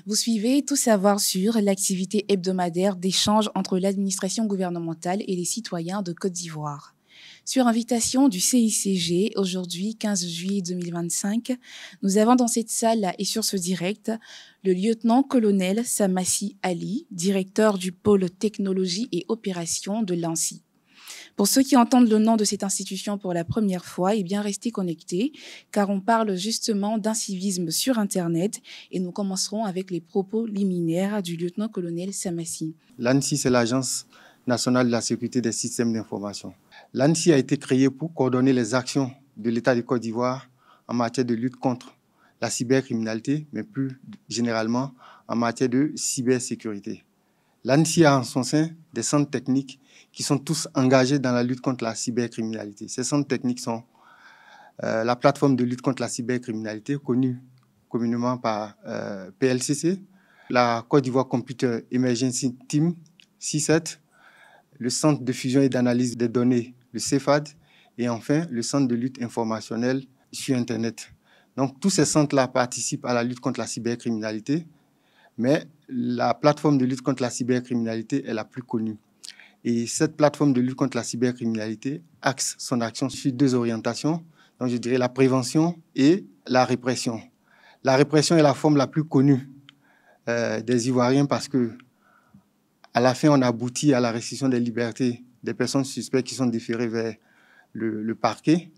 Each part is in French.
Vous suivez Tout savoir sur l'activité hebdomadaire d'échange entre l'administration gouvernementale et les citoyens de Côte d'Ivoire. Sur invitation du CICG, aujourd'hui 15 juillet 2025, nous avons dans cette salle et sur ce direct le lieutenant-colonel Samassi Ali, directeur du pôle technologie et opération de l'ANSSI. Pour ceux qui entendent le nom de cette institution pour la première fois, eh bien restez connectés, car on parle justement d'incivisme sur Internet et nous commencerons avec les propos liminaires du lieutenant-colonel Samassi. L'ANSSI, c'est l'Agence nationale de la sécurité des systèmes d'information. L'ANSSI a été créée pour coordonner les actions de l'État de Côte d'Ivoire en matière de lutte contre la cybercriminalité, mais plus généralement en matière de cybersécurité. L'ANSSI a en son sein des centres techniques qui sont tous engagés dans la lutte contre la cybercriminalité. Ces centres techniques sont la plateforme de lutte contre la cybercriminalité, connue communément par PLCC, la Côte d'Ivoire Computer Emergency Team, C7, le Centre de fusion et d'analyse des données, le CEFAD, et enfin le Centre de lutte informationnelle sur Internet. Donc tous ces centres-là participent à la lutte contre la cybercriminalité, mais la plateforme de lutte contre la cybercriminalité est la plus connue. Et cette plateforme de lutte contre la cybercriminalité axe son action sur deux orientations, donc je dirais la prévention et la répression. La répression est la forme la plus connue des Ivoiriens parce que à la fin, on aboutit à la restriction des libertés des personnes suspectes qui sont déférées vers le parquet.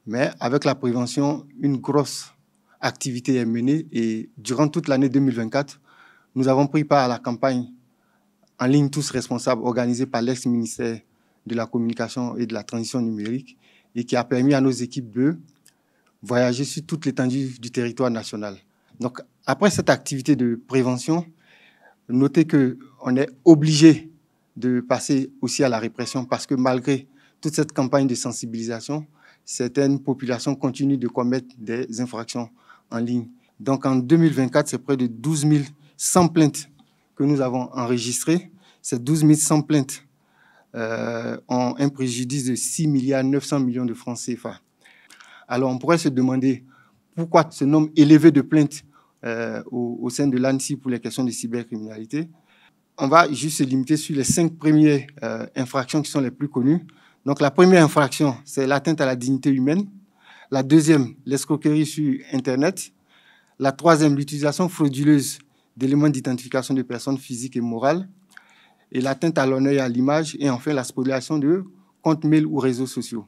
Mais avec la prévention, une grosse activité est menée et durant toute l'année 2024, nous avons pris part à la campagne en ligne Tous Responsables organisée par l'ex-ministère de la Communication et de la Transition numérique et qui a permis à nos équipes de voyager sur toute l'étendue du territoire national. Donc, après cette activité de prévention, notez qu'on est obligé de passer aussi à la répression parce que malgré toute cette campagne de sensibilisation, certaines populations continuent de commettre des infractions en ligne. Donc en 2024, c'est près de 12 100 plaintes que nous avons enregistrées. Ces 12 100 plaintes ont un préjudice de 6 milliards 900 millions de francs CFA. Alors on pourrait se demander pourquoi ce nombre élevé de plaintes au sein de l'ANSSI pour les questions de cybercriminalité. On va juste se limiter sur les 5 premières infractions qui sont les plus connues. Donc la première infraction, c'est l'atteinte à la dignité humaine. La deuxième, l'escroquerie sur Internet. La troisième, l'utilisation frauduleuse d'éléments d'identification de personnes physiques et morales. Et l'atteinte à l'honneur et à l'image. Et enfin, la spoliation de comptes mail ou réseaux sociaux.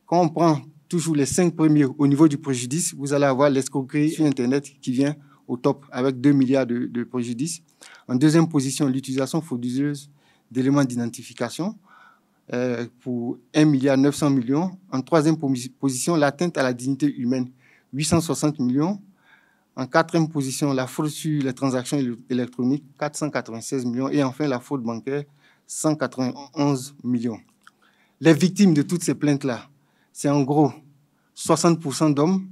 Quand on prend toujours les 5 premiers au niveau du préjudice, vous allez avoir l'escroquerie sur Internet qui vient au top avec 2 milliards de préjudice. En deuxième position, l'utilisation frauduleuse d'éléments d'identification pour 1 milliard 900 millions. En troisième position, l'atteinte à la dignité humaine, 860 millions. En quatrième position, la fraude sur les transactions électroniques, 496 millions. Et enfin, la fraude bancaire, 191 millions. Les victimes de toutes ces plaintes-là, c'est en gros 60% d'hommes,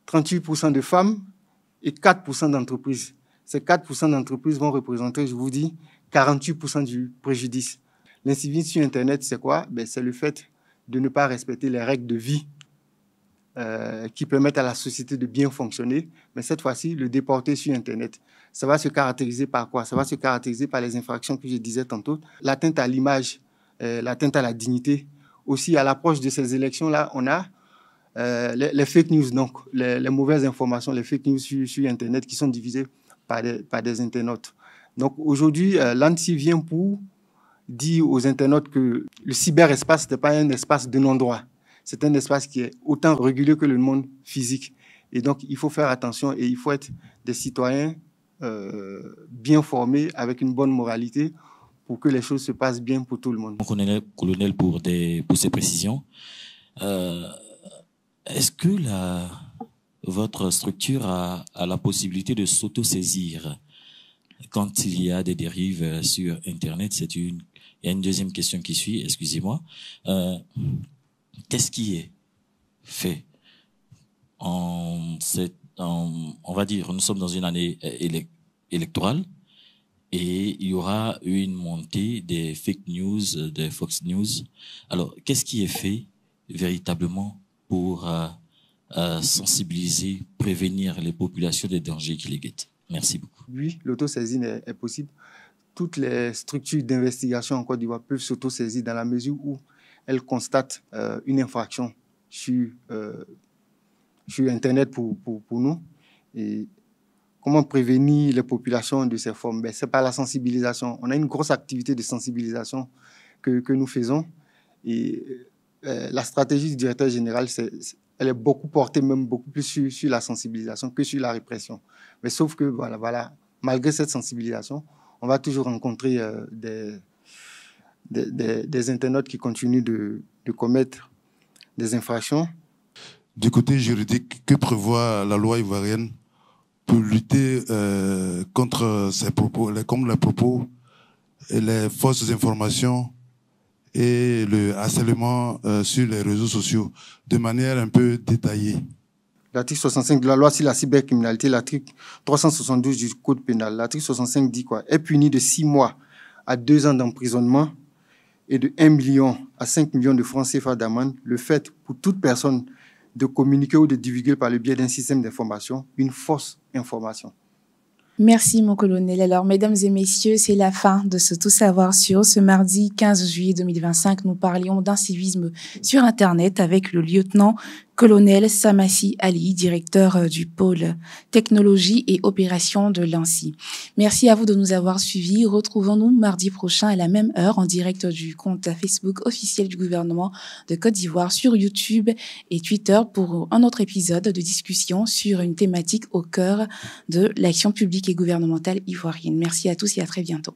38% de femmes et 4% d'entreprises. Ces 4% d'entreprises vont représenter, je vous dis, 48% du préjudice. L'incivisme sur Internet, c'est quoi? C'est le fait de ne pas respecter les règles de vie qui permettent à la société de bien fonctionner. Mais cette fois-ci, le déporter sur Internet, ça va se caractériser par quoi? Ça va se caractériser par les infractions que je disais tantôt, l'atteinte à l'image, l'atteinte à la dignité. Aussi, à l'approche de ces élections-là, on a les fake news, donc les mauvaises informations, les fake news sur Internet qui sont diffusées par des internautes. Donc aujourd'hui, l'ANSSI vient pour dire aux internautes que le cyberespace n'est pas un espace de non-droit. C'est un espace qui est autant régulé que le monde physique. Et donc, il faut faire attention et il faut être des citoyens bien formés, avec une bonne moralité, pour que les choses se passent bien pour tout le monde. Colonel, pour ces précisions. Est-ce que votre structure a la possibilité de s'auto-saisir quand il y a des dérives sur Internet? Il y a une deuxième question qui suit, excusez-moi. Qu'est-ce qui est fait on va dire, nous sommes dans une année électorale et il y aura une montée des fake news, des Fox News. Alors, qu'est-ce qui est fait véritablement pour sensibiliser, prévenir les populations des dangers qui les guettent? Merci beaucoup. Oui, l'autosaisine est possible. Toutes les structures d'investigation en Côte d'Ivoire peuvent s'autosaisir dans la mesure où elles constatent une infraction sur Internet pour nous. Et comment prévenir les populations de ces formes? C'est par la sensibilisation. On a une grosse activité de sensibilisation que nous faisons. Et la stratégie du directeur général, elle est beaucoup portée, même beaucoup plus sur la sensibilisation que sur la répression. Mais sauf que, voilà, malgré cette sensibilisation, on va toujours rencontrer des internautes qui continuent de commettre des infractions. Du côté juridique, que prévoit la loi ivoirienne pour lutter contre ces propos, comme les propos et les fausses informations et le harcèlement sur les réseaux sociaux, de manière un peu détaillée? L'article 65 de la loi sur la cybercriminalité, l'article 372 du Code pénal. L'article 65 dit quoi? Est puni de 6 mois à 2 ans d'emprisonnement et de 1 million à 5 millions de francs CFA d'amende le fait pour toute personne de communiquer ou de divulguer par le biais d'un système d'information une fausse information. Merci, mon colonel. Alors, mesdames et messieurs, c'est la fin de ce Tout savoir sur ce mardi 15 juillet 2025. Nous parlions d'incivisme sur Internet avec le lieutenant-colonel Samassi Ali, directeur du pôle technologie et opération de l'ANSSI. Merci à vous de nous avoir suivis. Retrouvons-nous mardi prochain à la même heure en direct du compte Facebook officiel du gouvernement de Côte d'Ivoire sur YouTube et Twitter pour un autre épisode de discussion sur une thématique au cœur de l'action publique et gouvernementale ivoirienne. Merci à tous et à très bientôt.